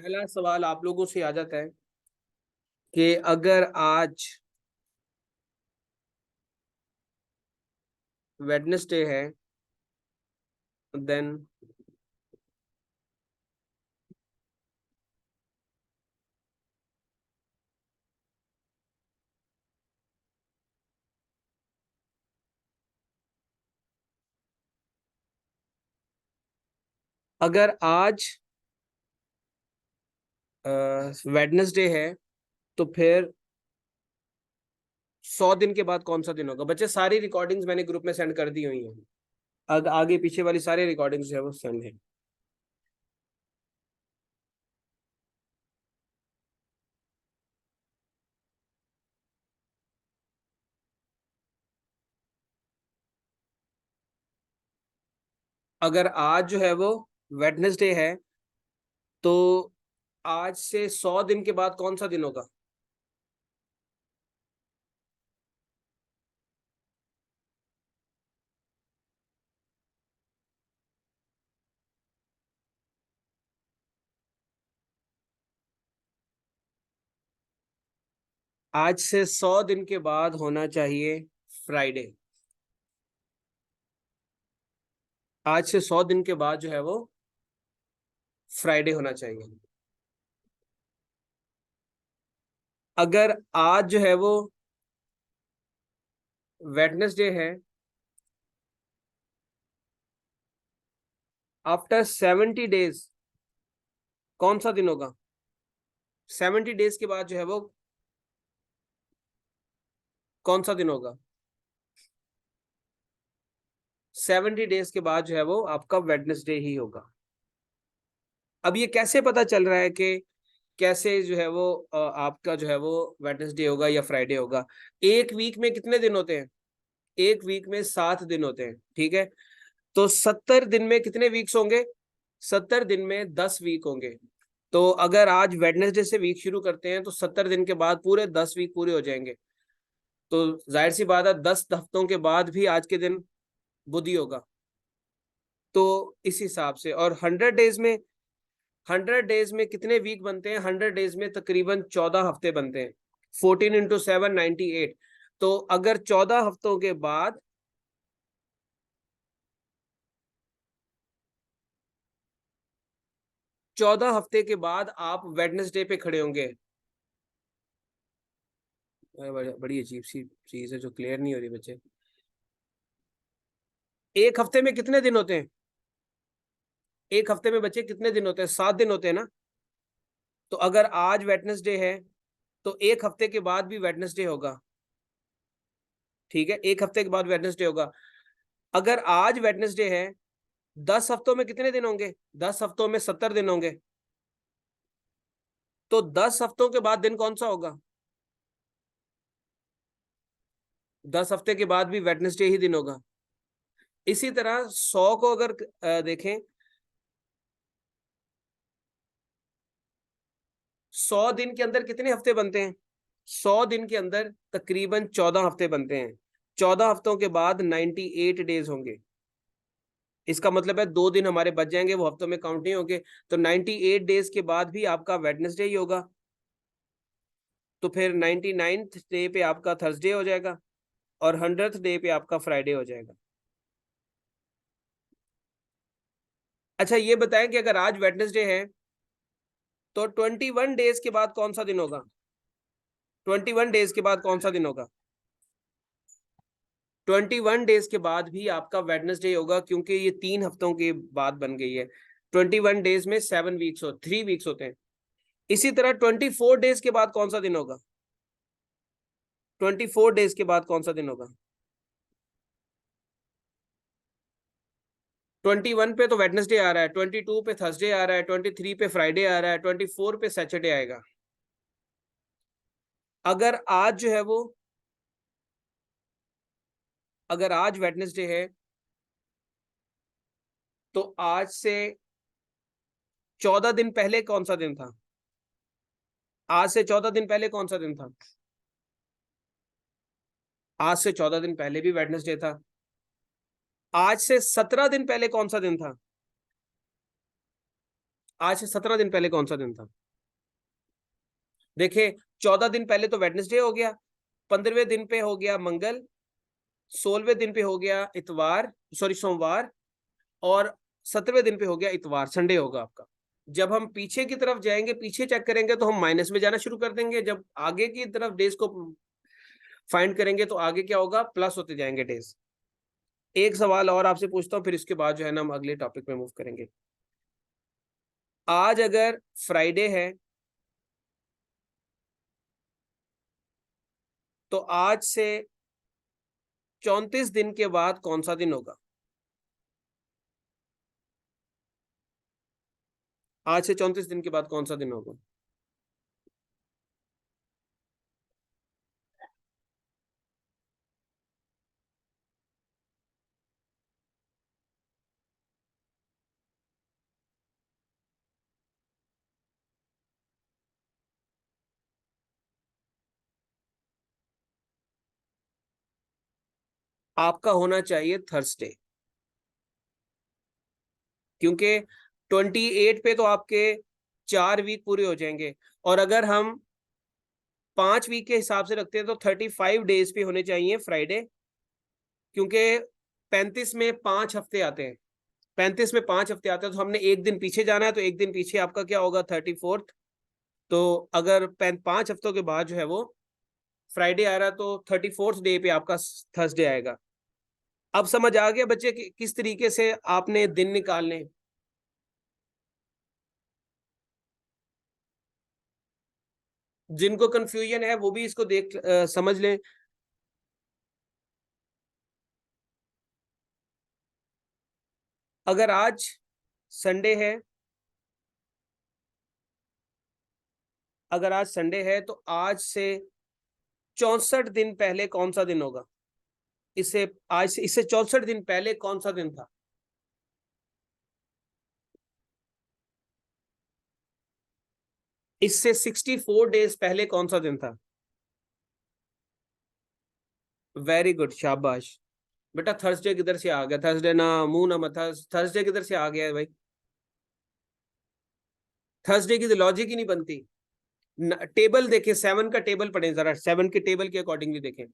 पहला सवाल आप लोगों से आ जाता है कि अगर आज वेडनेसडे है देन अगर आज वेडनेसडे है तो फिर 100 दिन के बाद कौन सा दिन होगा? बच्चे सारी रिकॉर्डिंग्स मैंने ग्रुप में सेंड कर दी हुई हैं। आगे पीछे वाली सारी रिकॉर्डिंग्स जो है वो सेंड है। अगर आज जो है वो वेडनेसडे है तो आज से 100 दिन के बाद कौन सा दिन होगा? आज से 100 दिन के बाद होना चाहिए फ्राइडे। आज से 100 दिन के बाद जो है वो फ्राइडे होना चाहिए। अगर आज जो है वो वेडनेसडे है, आफ्टर 70 डेज कौन सा दिन होगा? 70 डेज के बाद जो है वो कौन सा दिन होगा? 70 डेज के बाद जो है वो आपका वेडनेसडे ही होगा। अब ये कैसे पता चल रहा है कि कैसे जो है वो आपका जो है वो वेडनेसडे होगा या फ्राइडे होगा? एक वीक में कितने दिन होते हैं? एक वीक में 7 दिन होते हैं, ठीक है। तो 70 दिन में कितने वीक्स होंगे? 70 दिन में 10 वीक होंगे। तो अगर आज वेडनेसडे से वीक शुरू करते हैं तो 70 दिन के बाद पूरे 10 वीक पूरे हो जाएंगे। तो जाहिर सी बात है 10 हफ्तों के बाद भी आज के दिन बुध ही होगा। तो इस हिसाब से, और 100 डेज में कितने वीक बनते हैं? 100 डेज में तकरीबन 14 हफ्ते बनते हैं। 14 × 7 98। तो अगर 14 हफ्तों के बाद 14 हफ्ते के बाद आप वेडनेसडे पे खड़े होंगे। बड़ी अजीब सी चीज है जो क्लियर नहीं हो रही बच्चे। एक हफ्ते में कितने दिन होते हैं? एक हफ्ते में बच्चे कितने दिन होते हैं? 7 दिन होते हैं ना। तो अगर आज वेडनेसडे है तो एक हफ्ते के बाद भी वेडनेसडे होगा, ठीक है। एक हफ्ते के बाद वेडनेसडे होगा। अगर आज वेडनेसडे है, 10 हफ्तों में कितने दिन होंगे? 10 हफ्तों में 70 दिन होंगे। तो 10 हफ्तों के बाद दिन कौन सा होगा? 10 हफ्ते के बाद भी वेडनेसडे ही दिन होगा। इसी तरह 100 को अगर देखें, 100 दिन के अंदर कितने हफ्ते बनते हैं? 100 दिन के अंदर तकरीबन 14 हफ्ते बनते हैं। 14 हफ्तों के बाद 98 डेज होंगे। इसका मतलब है 2 दिन हमारे बच जाएंगे, वो हफ्तों में काउंट नहीं होंगे। तो 98 डेज के बाद भी आपका वेडनेसडे ही होगा। तो फिर 99th डे पे आपका थर्सडे हो जाएगा और 100th डे पे आपका फ्राइडे हो जाएगा। अच्छा ये बताएं कि अगर आज वेडनेसडे है तो 21 डेज के बाद कौन सा दिन होगा? 21 डेज के बाद कौन सा दिन होगा? 21 डेज के बाद भी आपका वेडनेसडे होगा, क्योंकि ये 3 हफ्तों की बात बन गई है। 21 डेज में 7 वीक्स 3 वीक्स होते हैं। इसी तरह 24 डेज के बाद कौन सा दिन होगा? 24 डेज के बाद कौन सा दिन होगा? 21 पे तो वेडनेसडे आ रहा है, 22 पे थर्सडे आ रहा है, 23 पे फ्राइडे आ रहा है, 24 पे सैटरडे आएगा। अगर आज जो है वो अगर आज वेडनेसडे है तो आज से 14 दिन पहले कौन सा दिन था? आज से 14 दिन पहले कौन सा दिन था? आज से 14 दिन पहले भी वेडनेसडे था। आज से 17 दिन पहले कौन सा दिन था? आज से 17 दिन पहले कौन सा दिन था? देखिए 14 दिन पहले तो वेडनेसडे हो गया, 15वें दिन पे हो गया मंगल, 16वें दिन पे हो गया इतवार, सॉरी सोमवार, और 17वें दिन पे हो गया इतवार, संडे होगा आपका। जब हम पीछे की तरफ जाएंगे, पीछे चेक करेंगे, तो हम माइनस में जाना शुरू कर देंगे। जब आगे की तरफ डेज को फाइंड करेंगे तो आगे क्या होगा, प्लस होते जाएंगे डेज। एक सवाल और आपसे पूछता हूँ, फिर इसके बाद जो है ना हम अगले टॉपिक में मूव करेंगे। आज अगर फ्राइडे है तो आज से 34 दिन के बाद कौन सा दिन होगा? आज से 34 दिन के बाद कौन सा दिन होगा? आपका होना चाहिए थर्सडे, क्योंकि 28 पे तो आपके 4 वीक पूरे हो जाएंगे, और अगर हम 5 वीक के हिसाब से रखते हैं तो 35 डेज पे होने चाहिए फ्राइडे, क्योंकि 35 में 5 हफ्ते आते हैं। 35 में 5 हफ्ते आते हैं तो हमने एक दिन पीछे जाना है, तो एक दिन पीछे आपका क्या होगा, 34th। तो अगर 5 हफ्तों के बाद जो है वो फ्राइडे आ रहा है तो 34th डे पे आपका थर्सडे आएगा। अब समझ आ गया बच्चे कि किस तरीके से आपने दिन निकालने। जिनको कंफ्यूजन है वो भी इसको देख समझ लें। अगर आज संडे है, अगर आज संडे है तो आज से 64 दिन पहले कौन सा दिन होगा? इससे आज से इससे 64 दिन पहले कौन सा दिन था? इससे 64 डेज पहले कौन सा दिन था? वेरी गुड, शाबाश बेटा। थर्सडे किधर से आ गया? थर्सडे ना मुंह ना मथा, थर्सडे किधर से आ गया है भाई? थर्सडे की तो लॉजिक ही नहीं बनती। टेबल देखें, 7 का टेबल पढ़ें जरा, 7 के टेबल के अकॉर्डिंगली देखें।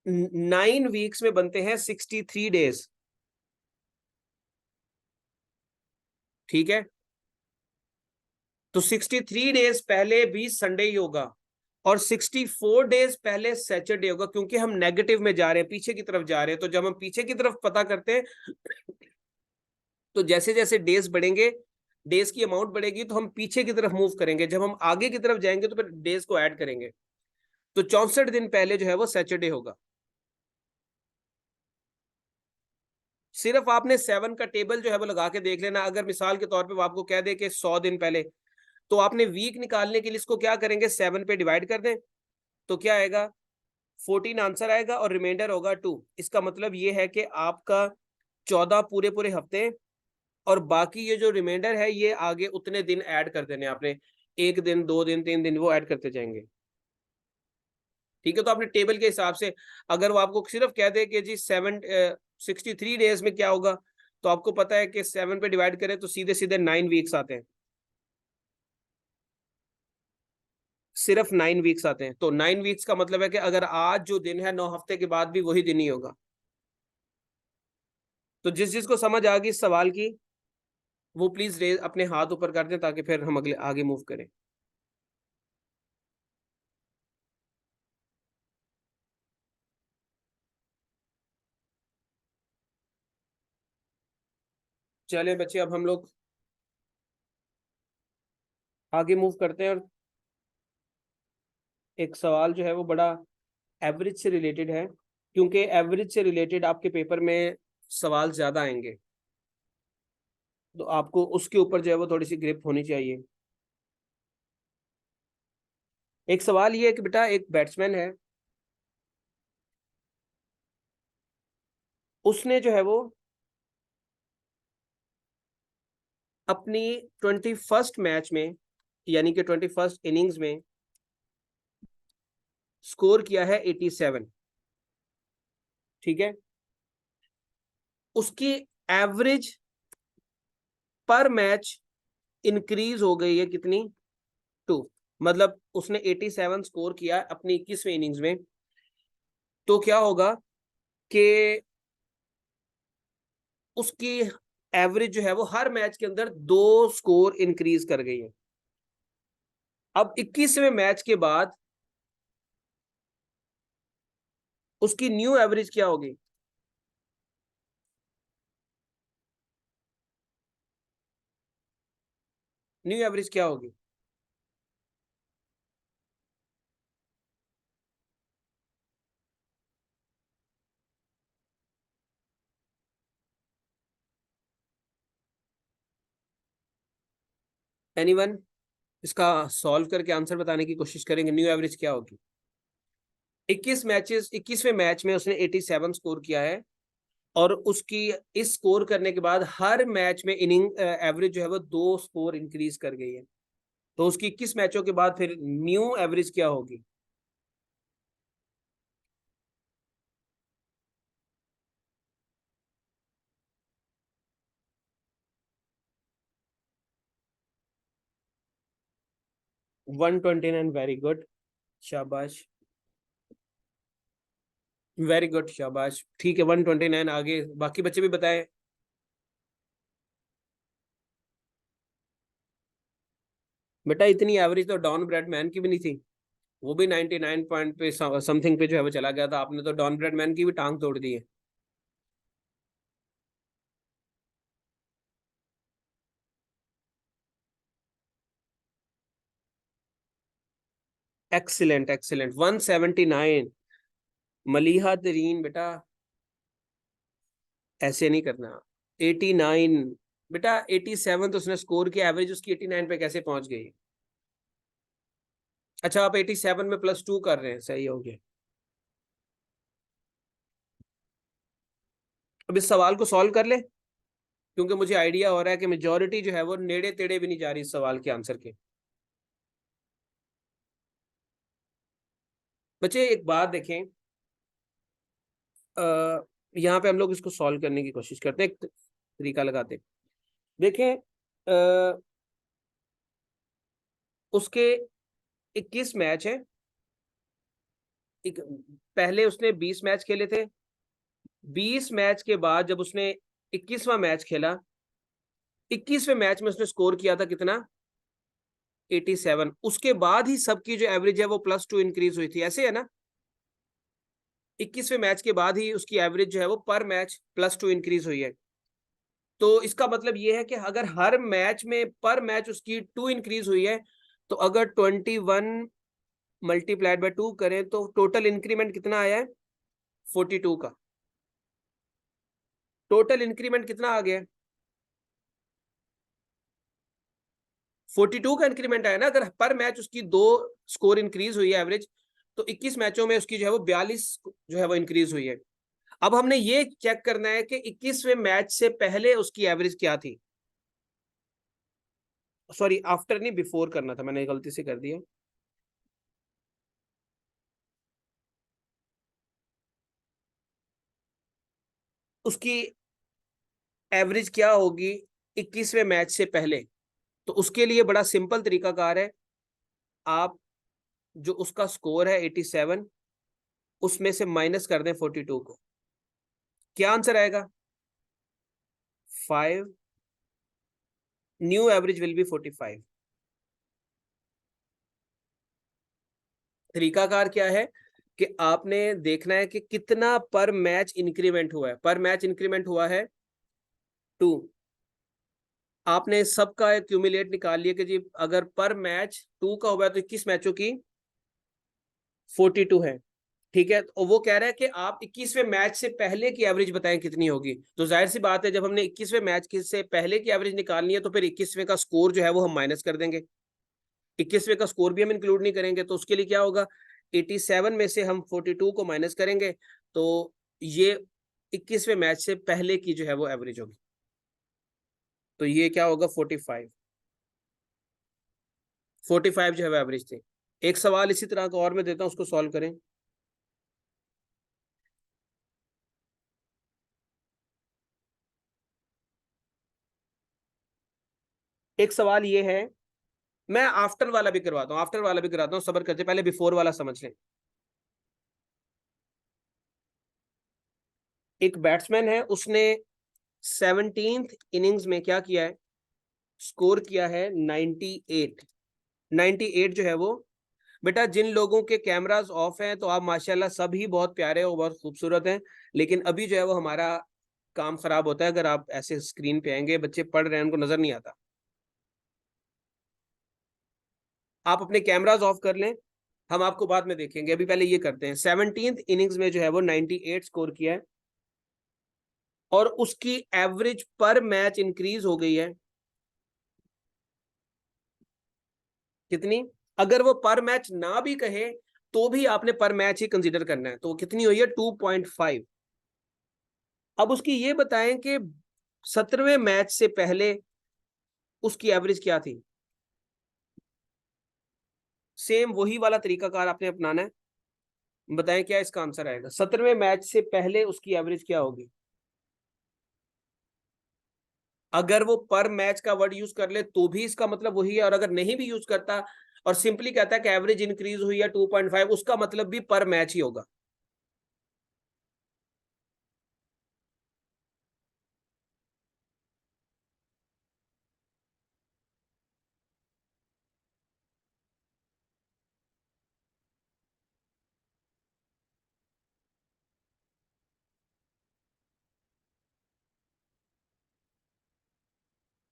9 वीक्स में बनते हैं 63 डेज, ठीक है? तो 63 डेज पहले भी संडे ही होगा, और 64 डेज पहले सैटरडे होगा, क्योंकि हम नेगेटिव में जा रहे हैं, पीछे की तरफ जा रहे हैं। तो जब हम पीछे की तरफ पता करते हैं तो जैसे जैसे डेज बढ़ेंगे, डेज की अमाउंट बढ़ेगी, तो हम पीछे की तरफ मूव करेंगे। जब हम आगे की तरफ जाएंगे तो फिर डेज को ऐड करेंगे। तो 64 दिन पहले जो है वो सैटरडे होगा। सिर्फ आपने 7 का टेबल जो है वो लगा के देख लेना। अगर मिसाल के तौर पे वो आपको कह दे कि 100 दिन पहले, तो आपने वीक निकालने के लिए इसको क्या करेंगे, 7 पे डिवाइड कर दें, तो क्या आएगा, 14 आंसर आएगा, और रिमाइंडर होगा 2। इसका मतलब ये है कि आपका 14 पूरे पूरे हफ्ते, और बाकी ये जो रिमाइंडर है ये आगे उतने दिन ऐड कर देने आपने, 1 दिन 2 दिन 3 दिन वो ऐड करते जाएंगे। ठीक है? तो आपने टेबल के हिसाब से, अगर वो आपको सिर्फ कह दे कि जी 63 डेज में क्या होगा, तो आपको पता है कि 7 पे डिवाइड करें तो सीधे सीधे 9 वीक्स आते हैं, सिर्फ 9 वीक्स आते हैं। तो 9 वीक्स का मतलब है कि अगर आज जो दिन है 9 हफ्ते के बाद भी वही दिन ही होगा। तो जिस जिसको समझ आ गई इस सवाल की, वो प्लीज रेज अपने हाथ ऊपर कर दें, ताकि फिर हम अगले आगे मूव करें। चलिए बच्चे, अब हम लोग आगे मूव करते हैं, और एक सवाल जो है वो बड़ा एवरेज से रिलेटेड है, क्योंकि एवरेज से रिलेटेड आपके पेपर में सवाल ज्यादा आएंगे, तो आपको उसके ऊपर जो है वो थोड़ी सी ग्रिप होनी चाहिए। एक सवाल ये है कि बेटा, एक बैट्समैन है, उसने जो है वो अपनी 21st मैच में, यानी कि 21st इनिंग्स में स्कोर किया है 87, ठीक है? उसकी एवरेज पर मैच इंक्रीज हो गई है कितनी, 2। मतलब उसने 87 स्कोर किया अपनी 21वें इनिंग्स में, तो क्या होगा कि उसकी एवरेज जो है वो हर मैच के अंदर 2 स्कोर इंक्रीज कर गई है। अब 21वें मैच के बाद उसकी न्यू एवरेज क्या होगी? न्यू एवरेज क्या होगी? एनीवन इसका सॉल्व करके आंसर बताने की कोशिश करेंगे, न्यू एवरेज क्या होगी? 21वें मैच में उसने 87 स्कोर किया है, और उसकी इस स्कोर करने के बाद हर मैच में इनिंग एवरेज जो है वो 2 स्कोर इंक्रीज कर गई है। तो उसकी 21 मैचों के बाद फिर न्यू एवरेज क्या होगी? One twenty nine, very good, शाबाश, वेरी गुड, शाबाश, ठीक है, 129। आगे बाकी बच्चे भी बताएं। बेटा इतनी एवरेज तो डॉन ब्रैडमैन की भी नहीं थी, वो भी 99 पॉइंट पे समथिंग पे जो है वो चला गया था, आपने तो डॉन ब्रैडमैन की भी टांग तोड़ दी है। Excellent excellent, 179। मलिहा तरीन बेटा, ऐसे नहीं करना। 89, बेटा 87 तो उसने स्कोर किया, एवरेज उसकी 89 पे कैसे पहुंच गई? अच्छा, आप 87 में +2 कर रहे हैं, सही हो गया। अब इस सवाल को सॉल्व कर ले, क्योंकि मुझे आइडिया हो रहा है कि मेजोरिटी जो है वो नेड़े तेड़े भी नहीं जा रही इस सवाल के आंसर के। बच्चे एक बात देखें, यहाँ पे हम लोग इसको सॉल्व करने की कोशिश करते हैं, एक तरीका लगाते हैं। देखें, उसके 21 मैच है, एक, पहले उसने 20 मैच खेले थे। 20 मैच के बाद जब उसने 21वां मैच खेला, 21वें मैच में उसने स्कोर किया था कितना? 87। उसके बाद ही सबकी जो एवरेज है वो +2 इंक्रीज हुई थी, ऐसे है ना? 21वें मैच के बाद ही उसकी एवरेज जो है वो पर मैच +2 इंक्रीज हुई है। तो इसका मतलब ये है कि अगर हर मैच में पर मैच उसकी 2 इंक्रीज हुई है, तो अगर 21 मल्टीप्लाइड बाय 2 करें तो टोटल इंक्रीमेंट कितना आया है? 42 का। टोटल इंक्रीमेंट कितना आ गया? 42 का इंक्रीमेंट आया ना। अगर पर मैच उसकी 2 स्कोर इंक्रीज हुई है एवरेज, तो 21 मैचों में उसकी जो है वो 42 जो है वो इंक्रीज हुई है। अब हमने ये चेक करना है कि 21वें मैच से पहले उसकी एवरेज क्या थी। सॉरी, आफ्टर नहीं, बिफोर करना था, मैंने गलती से कर दिया। उसकी एवरेज क्या होगी 21वें मैच से पहले? तो उसके लिए बड़ा सिंपल तरीकाकार है। आप जो उसका स्कोर है 87, उसमें से माइनस कर दें 42 को, क्या आंसर आएगा? 5। New average will be 45। तरीकाकार क्या है कि आपने देखना है कि कितना पर मैच इंक्रीमेंट हुआ है। पर मैच इंक्रीमेंट हुआ है 2। आपने सबका क्यूमुलेट निकाल लिया कि जी अगर पर मैच 2 का हुआ है तो 21 मैचों की 42 है। ठीक है, तो वो कह रहा है कि आप 21वें मैच से पहले की एवरेज बताएं कितनी होगी। तो जाहिर सी बात है, जब हमने 21वें मैच से पहले की एवरेज निकालनी है तो फिर 21वें का स्कोर जो है वो हम माइनस कर देंगे। 21वें का स्कोर भी हम इंक्लूड नहीं करेंगे, तो उसके लिए क्या होगा? 87 में से हम 42 को माइनस करेंगे, तो ये 21वें मैच से पहले की जो है वो एवरेज होगी। तो ये क्या होगा? 45। 45 जो है वो एवरेज थी। एक सवाल इसी तरह का और मैं देता हूँ, उसको सॉल्व करें। एक सवाल ये है, मैं आफ्टर वाला भी करवाता हूँ, आफ्टर वाला भी कराता हूँ, सब्र करते, पहले बिफोर वाला समझ लें। एक बैट्समैन है, उसने 17th इनिंग्स में क्या किया है, स्कोर किया है 98। 98 जो है वो, बेटा जिन लोगों के कैमरास ऑफ हैं तो आप माशाल्लाह सब ही बहुत प्यारे और बहुत खूबसूरत हैं, लेकिन अभी जो है वो हमारा काम खराब होता है अगर आप ऐसे स्क्रीन पे आएंगे, बच्चे पढ़ रहे हैं उनको नजर नहीं आता। आप अपने कैमरास ऑफ कर लें, हम आपको बाद में देखेंगे, अभी पहले ये करते हैं। 17th इनिंग्स में जो है वो 98 स्कोर किया है और उसकी एवरेज पर मैच इंक्रीज हो गई है कितनी, अगर वो पर मैच ना भी कहे तो भी आपने पर मैच ही कंसीडर करना है, तो कितनी हुई है 2.5। अब उसकी ये बताएं कि 17वें मैच से पहले उसकी एवरेज क्या थी। सेम वही वाला तरीकाकार आपने अपनाना है, बताएं क्या इसका आंसर आएगा। 17वें मैच से पहले उसकी एवरेज क्या होगी, अगर वो पर मैच का वर्ड यूज कर ले तो भी इसका मतलब वही है, और अगर नहीं भी यूज करता और सिंपली कहता है कि एवरेज इंक्रीज हुई है 2.5, उसका मतलब भी पर मैच ही होगा।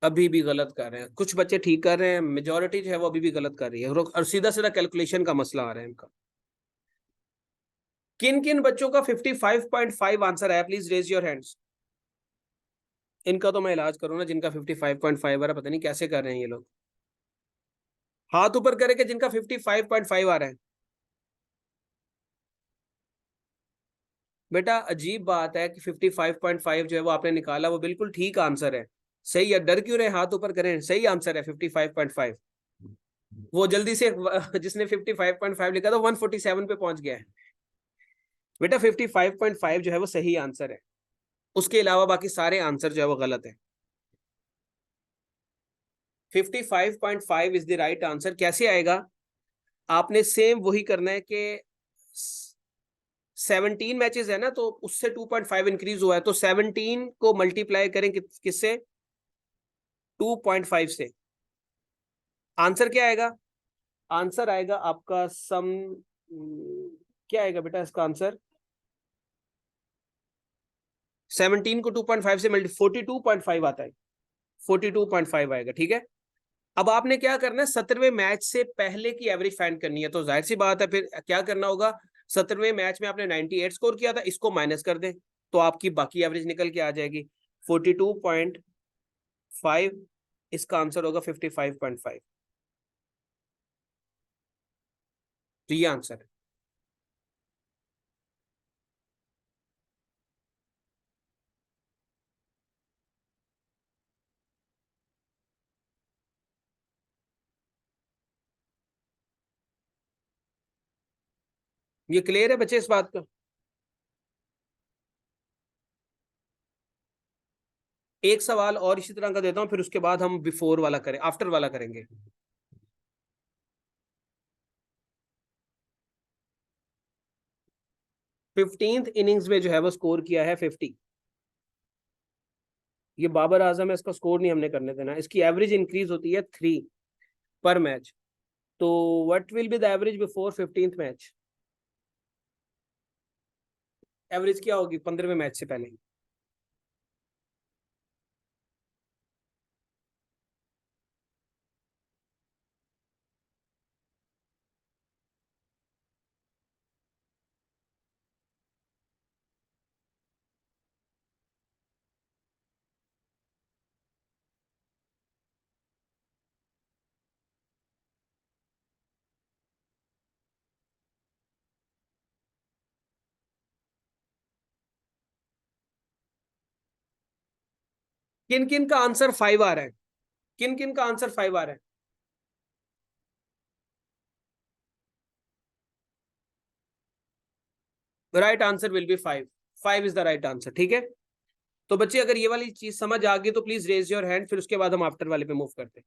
अभी भी गलत कर रहे हैं, कुछ बच्चे ठीक कर रहे हैं, मेजोरिटी जो है वो अभी भी गलत कर रही है, और सीधा सीधा कैलकुलेशन का मसला आ रहा है इनका। किन किन बच्चों का 55.5 आंसर है, प्लीज रेज योर हैंड्स। इनका तो मैं इलाज करूँ ना, जिनका 55.5 आ रहा है, पता नहीं कैसे कर रहे हैं ये लोग। हाथ ऊपर करे कि जिनका 55.5 आ रहा है। बेटा अजीब बात है कि 55.5 जो है वो आपने निकाला, वो बिल्कुल ठीक आंसर है, सही है, डर क्यों रहे, हाथ ऊपर करें, सही आंसर है 55.5। वो जल्दी से जिसने 55.5 लिखा था 147 पे पहुंच गया है। बेटा 55.5 जो है वो सही आंसर है, उसके अलावा बाकी सारे आंसर जो है वो गलत है। 55.5 इज द राइट आंसर। कैसे आएगा, आपने सेम वही करना है कि 17 मैचेस है ना, तो उससे 2.5 इंक्रीज हुआ है, तो 17 को मल्टीप्लाई करें किससे, 2.5 से। आंसर क्या आएगा, आंसर आएगा आपका सम, क्या आएगा बेटा इसका आंसर, 17 को 2.5 से मल्टी 42.5 आता है, 42.5 आएगा, ठीक है। अब आपने क्या करना है, 17वें मैच से पहले की एवरेज फाइंड करनी है, तो जाहिर सी बात है फिर क्या करना होगा, 17वें मैच में आपने 98 स्कोर किया था, इसको माइनस कर दें तो आपकी बाकी एवरेज निकल के आ जाएगी 42.5। इसका आंसर होगा 55.5, तो ये आंसर है। ये क्लियर है बच्चे इस बात का। एक सवाल और इसी तरह का देता हूं, फिर उसके बाद हम बिफोर वाला करें, आफ्टर वाला करेंगे। 15th इनिंग्स में जो है वो स्कोर किया है 50। ये बाबर आजम है, इसका स्कोर नहीं हमने करने देना, इसकी एवरेज इंक्रीज होती है 3 पर मैच, तो what will be the average before 15th match, average क्या होगी 15वें मैच से पहले। किन किन का आंसर 5 आ रहा है, किन किन का आंसर 5 आ रहा है। Right answer will be 5, 5 is the right answer, ठीक है। तो बच्चे अगर ये वाली चीज समझ आ गई तो प्लीज रेज योर हैंड, फिर उसके बाद हम आफ्टर वाले पे मूव करते हैं।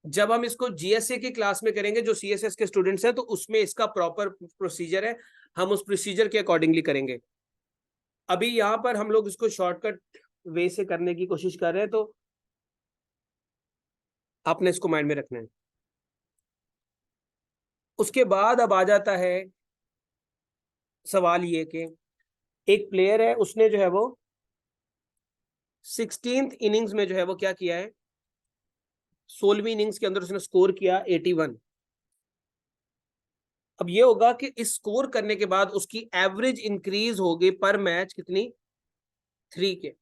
जब हम इसको जीएसए की क्लास में करेंगे, जो सीएसएस के स्टूडेंट्स हैं, तो उसमें इसका प्रॉपर प्रोसीजर है, हम उस प्रोसीजर के अकॉर्डिंगली करेंगे। अभी यहाँ पर हम लोग इसको शॉर्टकट वे से करने की कोशिश कर रहे हैं, तो आपने इसको माइंड में रखना है। उसके बाद अब आ जाता है सवाल ये कि एक प्लेयर है, उसने जो है वो 16th इनिंग्स में जो है वो क्या किया है, 16वीं इनिंग्स के अंदर उसने स्कोर किया 81। अब ये होगा कि इस स्कोर करने के बाद उसकी एवरेज इंक्रीज होगी पर मैच कितनी, 3 के।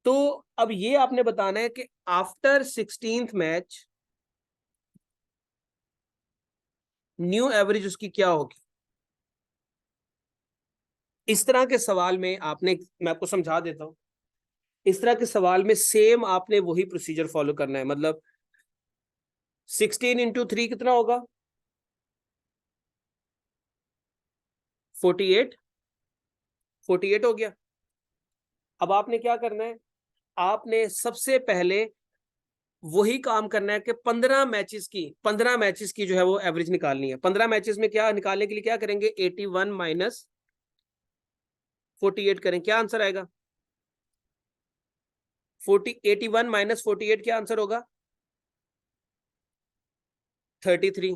तो अब ये आपने बताना है कि after 16th match new average उसकी क्या होगी। इस तरह के सवाल में आपने, मैं आपको समझा देता हूं, इस तरह के सवाल में सेम आपने वही प्रोसीजर फॉलो करना है। मतलब 16 इंटू 3 कितना होगा, 48, 48 हो गया। अब आपने क्या करना है, आपने सबसे पहले वही काम करना है कि 15 मैचेस की जो है वो एवरेज निकालनी है। 15 मैचेस में क्या निकालने के लिए क्या करेंगे, 81 माइनस 48 करें, क्या आंसर आएगा, 81 माइनस 48 क्या आंसर होगा, 33।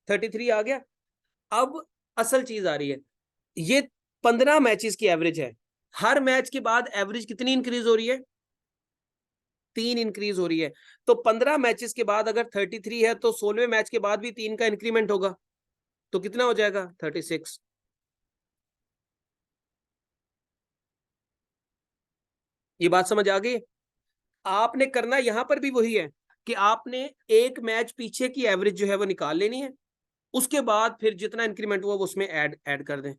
33 आ गया। अब असल चीज आ रही है, ये 15 मैचेस की एवरेज है, हर मैच के बाद एवरेज कितनी इंक्रीज हो रही है, 3 इंक्रीज हो रही है। तो 15 मैचेस के बाद अगर 33 है, तो 16वें मैच के बाद भी 3 का इंक्रीमेंट होगा, तो कितना हो जाएगा, 36। ये बात समझ आ गई। आपने करना यहां पर भी वही है कि आपने एक मैच पीछे की एवरेज जो है वो निकाल लेनी है, उसके बाद फिर जितना इंक्रीमेंट हुआ वो उसमें ऐड ऐड कर दें।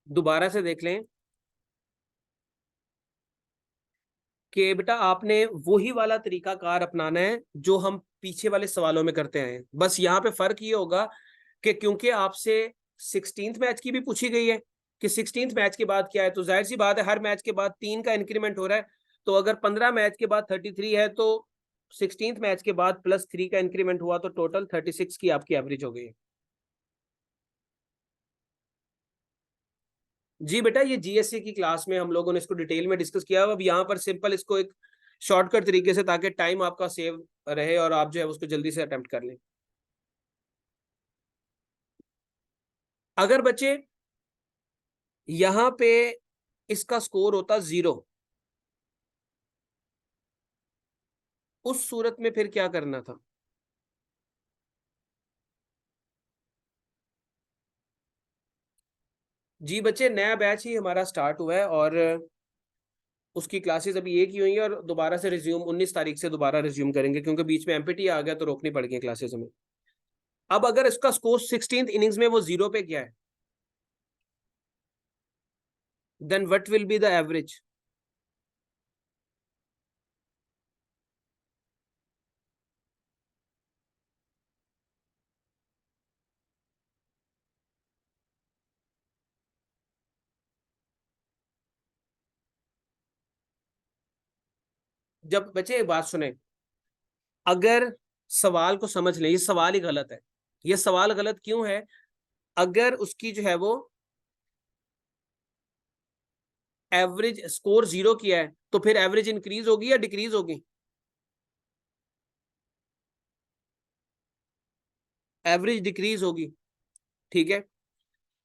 दोबारा से देख लें कि बेटा आपने वही वाला तरीका कार अपनाना है जो हम पीछे वाले सवालों में करते हैं। बस यहाँ पे फर्क ये होगा कि क्योंकि आपसे 16th मैच की भी पूछी गई है कि 16th मैच के बाद क्या है, तो जाहिर सी बात है हर मैच के बाद 3 का इंक्रीमेंट हो रहा है। तो अगर 15 मैच के बाद 33 है, तो 16th मैच के बाद +3 का इंक्रीमेंट हुआ, तो टोटल 36 की आपकी एवरेज हो गई। जी बेटा, ये जीएससी की क्लास में हम लोगों ने इसको डिटेल में डिस्कस किया। अब यहाँ पर सिंपल इसको एक शॉर्टकट तरीके से, ताकि टाइम आपका सेव रहे और आप जो है उसको जल्दी से अटेम्प्ट कर लें। अगर बच्चे यहाँ पे इसका स्कोर होता 0, उस सूरत में फिर क्या करना था। जी बच्चे, नया बैच ही हमारा स्टार्ट हुआ है और उसकी क्लासेस अभी एक ही हुई है, और दोबारा से रिज्यूम 19 तारीख से दोबारा रिज्यूम करेंगे, क्योंकि बीच में एमपीटी आ गया तो रोकनी पड़ गई क्लासेस हमें। अब अगर इसका स्कोर 16th इनिंग्स में वो 0 पे गया है, then what will be the average. जब बच्चे एक बात सुने, अगर सवाल को समझ लें, ये सवाल ही गलत है। ये सवाल गलत क्यों है, अगर उसकी जो है वो एवरेज स्कोर 0 किया है, तो फिर एवरेज इंक्रीज होगी या डिक्रीज होगी, एवरेज डिक्रीज होगी। ठीक है,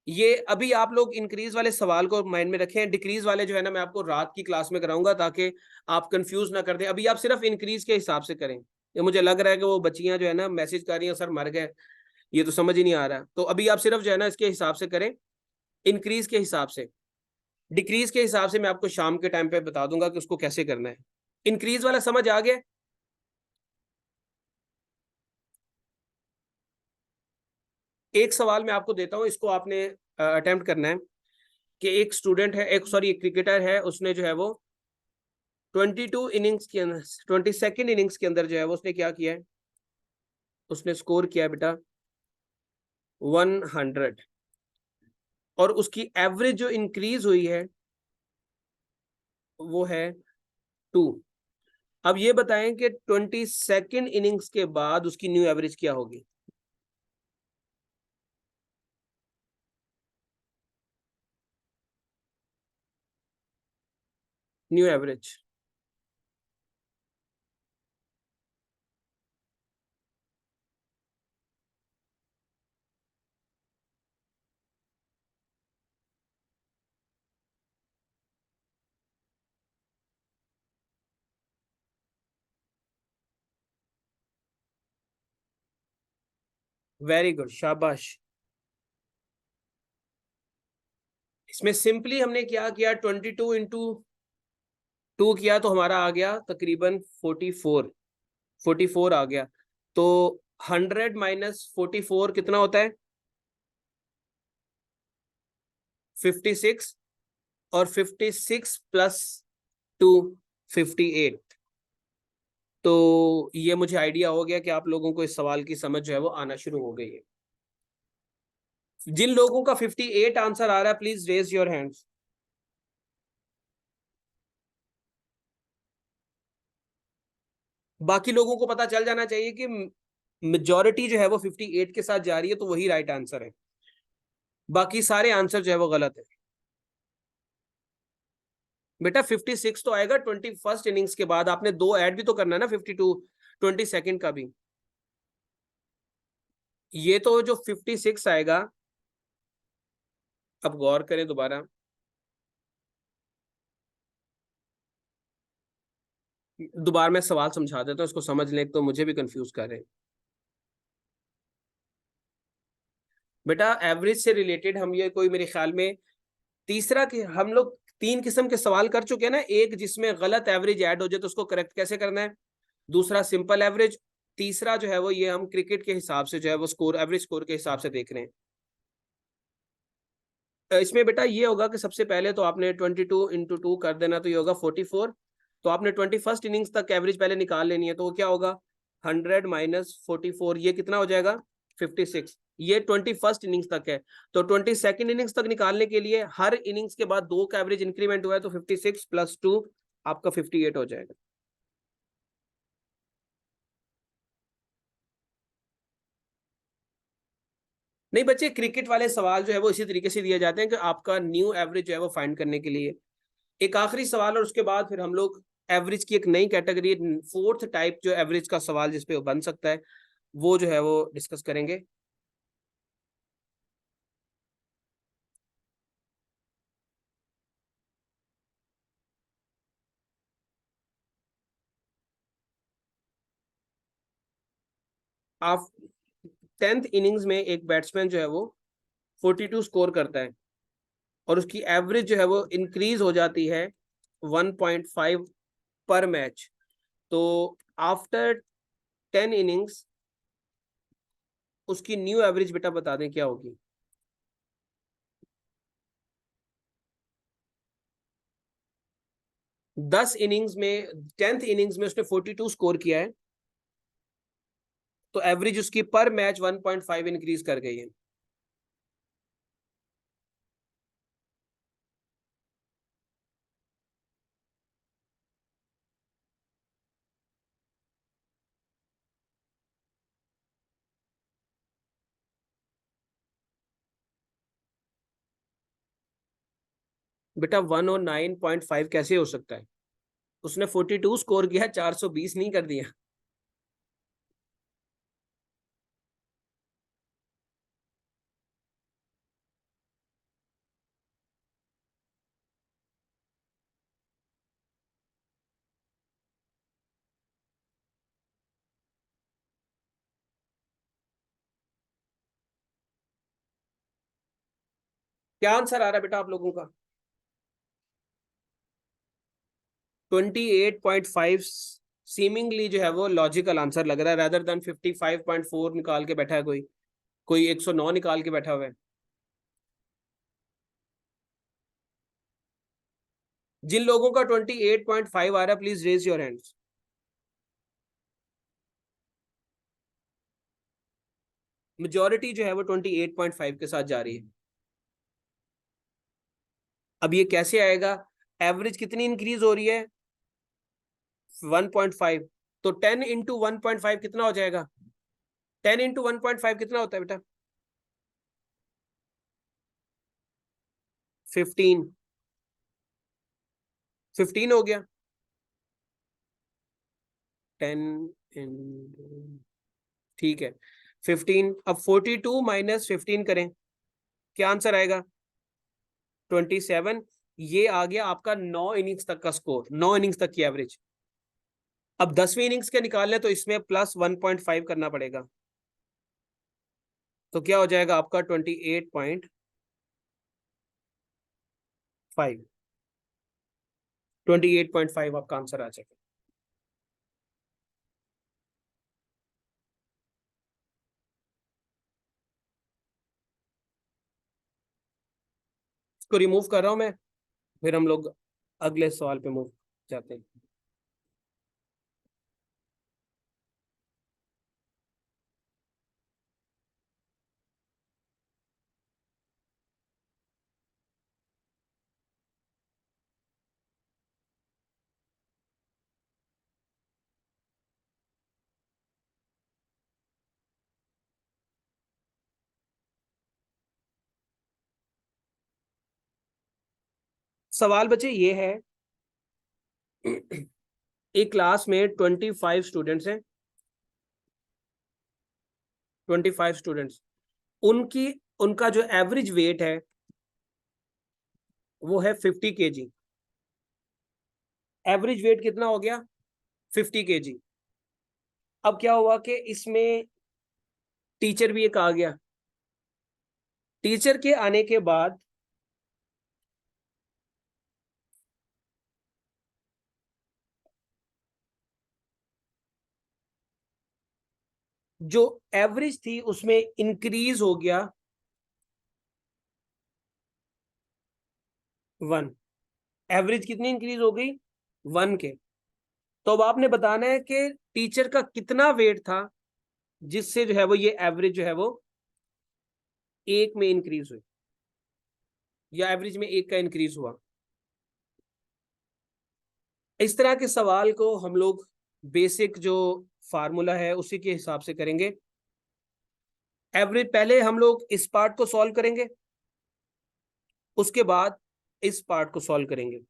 ये अभी आप लोग इंक्रीज वाले सवाल को माइंड में रखें, डिक्रीज वाले जो है ना मैं आपको रात की क्लास में कराऊंगा, ताकि आप कंफ्यूज ना कर दें। अभी आप सिर्फ इंक्रीज के हिसाब से करें। ये मुझे लग रहा है कि वो बच्चियां जो है ना मैसेज कर रही हैं, सर मर गए, ये तो समझ ही नहीं आ रहा। तो अभी आप सिर्फ जो है ना इसके हिसाब से करें, इंक्रीज के हिसाब से। डिक्रीज के हिसाब से मैं आपको शाम के टाइम पे बता दूंगा कि उसको कैसे करना है। इंक्रीज वाला समझ आ गया। एक सवाल मैं आपको देता हूं, इसको आपने अटेम्प्ट करना है कि एक स्टूडेंट है, एक सॉरी एक क्रिकेटर है, उसने जो है वो 22 इनिंग्स के अंदर जो है वो उसने क्या किया है, उसने स्कोर किया है बेटा 100। और उसकी एवरेज जो इंक्रीज हुई है वो है 2। अब ये बताएं कि 22nd इनिंग्स के बाद उसकी न्यू एवरेज क्या होगी। न्यू एवरेज वेरी गुड, शाबाश। इसमें सिंपली हमने क्या किया, 22 इंटू 2 किया तो हमारा आ गया तकरीबन 44 आ गया। तो 100 - 44 कितना होता है? 56। और 56 + 2 58। तो ये मुझे आइडिया हो गया कि आप लोगों को इस सवाल की समझ जो है वो आना शुरू हो गई है। जिन लोगों का 58 आंसर आ रहा है प्लीज रेज योर हैंड्स। बाकी लोगों को पता चल जाना चाहिए कि मेजॉरिटी जो है वो 58 के साथ जा रही है, तो वही राइट आंसर है। बाकी सारे आंसर जो है वो गलत है। बेटा 56 तो आएगा 21st इनिंग्स के बाद, आपने दो ऐड भी तो करना है ना, 52 22nd का भी। ये तो जो 56 आएगा, अब गौर करें दोबारा। दोबारा मैं सवाल समझा देता हूँ, इसको समझ लें, तो मुझे भी कंफ्यूज कर रहे हैं। बेटा एवरेज से रिलेटेड हम ये कोई मेरे ख्याल में तीसरा कि हम लोग तीन किस्म के सवाल कर चुके हैं ना। एक जिसमें गलत एवरेज ऐड हो जाए तो उसको करेक्ट कैसे करना है, दूसरा सिंपल एवरेज, तीसरा जो है वो ये हम क्रिकेट के हिसाब से जो है वो स्कोर, एवरेज स्कोर के हिसाब से देख रहे हैं। इसमें बेटा ये होगा कि सबसे पहले तो आपने 22 × 2 कर देना, तो ये होगा 44। तो आपने 21st इनिंग्स तक एवरेज पहले निकाल लेनी है, तो वो क्या होगा, 100 - 44, ये कितना हो जाएगा, 56। ये 21st इनिंग्स तक है। तो 22nd इनिंग्स तक निकालने के लिए हर इनिंग्स के बाद 2 का एवरेज इंक्रीमेंट हुआ है, तो 56 + 2 आपका 58 हो जाएगा। नहीं बच्चे, क्रिकेट वाले सवाल जो है वो इसी तरीके से दिए जाते हैं कि आपका न्यू एवरेज जो है वो फाइंड करने के लिए। एक आखिरी सवाल और उसके बाद फिर हम लोग एवरेज की एक नई कैटेगरी, फोर्थ टाइप जो एवरेज का सवाल जिसपे बन सकता है, वो जो है वो डिस्कस करेंगे। आप 10th इनिंग्स में एक बैट्समैन जो है वो 42 स्कोर करता है और उसकी एवरेज जो है वो इंक्रीज हो जाती है 1.5 पर मैच। तो आफ्टर 10 इनिंग्स उसकी न्यू एवरेज बेटा बता दें क्या होगी। 10 इनिंग्स में, 10th इनिंग्स में उसने 42 स्कोर किया है, तो एवरेज उसकी पर मैच 1.5 इंक्रीज कर गई है। बेटा 109.5 कैसे हो सकता है? उसने 42 स्कोर किया, 420 नहीं कर दिया। क्या आंसर आ रहा है बेटा आप लोगों का? 28.5 सीमिंगली जो है वो लॉजिकल आंसर लग रहा है, रेदर देन 55.4 निकाल के बैठा है कोई, कोई 109 निकाल के बैठा हुआ है। जिन लोगों का 28.5 आ रहा है please raise your hands. Majority जो है वो 28.5 के साथ जा रही है। अब ये कैसे आएगा, एवरेज कितनी इंक्रीज हो रही है 1.5, तो 10 इंटू 1.5 कितना हो जाएगा, 10 इंटू 1.5 कितना होता है बेटा 15, 15 हो गया 10 ठीक है 15। अब 42 माइनस 15 करें, क्या आंसर आएगा 27। ये आ गया आपका 9 इनिंग्स तक का स्कोर, 9 इनिंग्स तक की एवरेज। अब 10वीं इनिंग्स के निकालने तो इसमें प्लस 1.5 करना पड़ेगा, तो क्या हो जाएगा आपका 28.5, 28.5 आपका आंसर आ जाएगा। इसको रिमूव कर रहा हूं मैं, फिर हम लोग अगले सवाल पे मूव जाते हैं। सवाल बच्चे ये है, एक क्लास में 25 स्टूडेंट्स हैं, 25 स्टूडेंट्स, उनकी उनका जो एवरेज वेट है वो है 50 kg। एवरेज वेट कितना हो गया 50 kg। अब क्या हुआ कि इसमें टीचर भी एक आ गया, टीचर के आने के बाद जो एवरेज थी उसमें इंक्रीज हो गया 1, एवरेज कितनी इंक्रीज हो गई 1 के। तो अब आपने बताना है कि टीचर का कितना वेट था जिससे जो है वो ये एवरेज जो है वो 1 में इंक्रीज हुई, या एवरेज में 1 का इंक्रीज हुआ। इस तरह के सवाल को हम लोग बेसिक जो फार्मूला है उसी के हिसाब से करेंगे। एवरेज पहले हम लोग इस पार्ट को सॉल्व करेंगे, उसके बाद इस पार्ट को सॉल्व करेंगे।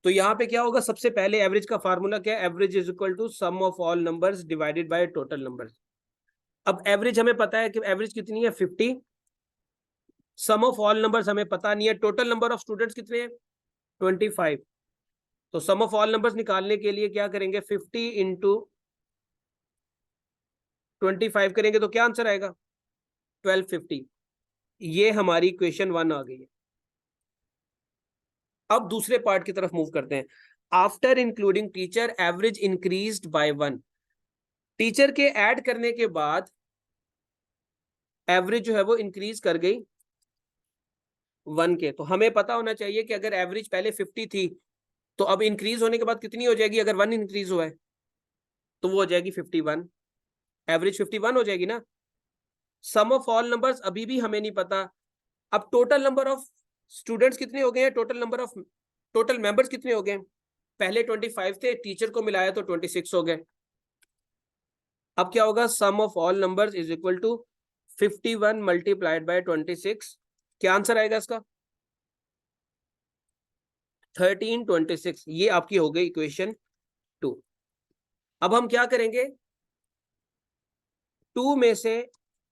तो यहां पे क्या होगा, सबसे पहले एवरेज का फार्मूला क्या है, average is equal to sum of all numbers divided by total numbers. अब एवरेज हमें पता है कि एवरेज कितनी है 50, सम ऑफ ऑल नंबर्स हमें पता नहीं है, टोटल नंबर ऑफ स्टूडेंट्स कितने हैं 25। तो सम ऑफ ऑल नंबर्स निकालने के लिए क्या करेंगे 50 इंटू 25 करेंगे तो क्या आंसर आएगा 1250। ये हमारी क्वेश्चन 1 आ गई है। अब दूसरे पार्ट की तरफ मूव करते हैं। After including teacher average increased by 1, teacher के ऐड करने के बाद एवरेज जो है वो इंक्रीज कर गई 1 के। तो हमें पता होना चाहिए कि अगर एवरेज पहले 50 थी तो अब इंक्रीज होने के बाद कितनी हो जाएगी, अगर 1 इंक्रीज हुआ है तो वो हो जाएगी 51, एवरेज 51 हो जाएगी ना। सम ऑफ ऑल नंबर्स अभी भी हमें नहीं पता। अब टोटल नंबर ऑफ स्टूडेंट्स कितने हो गए हैं, total number of total members कितने हो गए, पहले 25 थे, टीचर को मिलाया तो 26 हो गए। अब क्या होगा, sum of all numbers is equal to 51 multiplied by 26, क्या आंसर आएगा इसका 1326। ये आपकी हो गई इक्वेशन 2। अब हम क्या करेंगे, 2 में से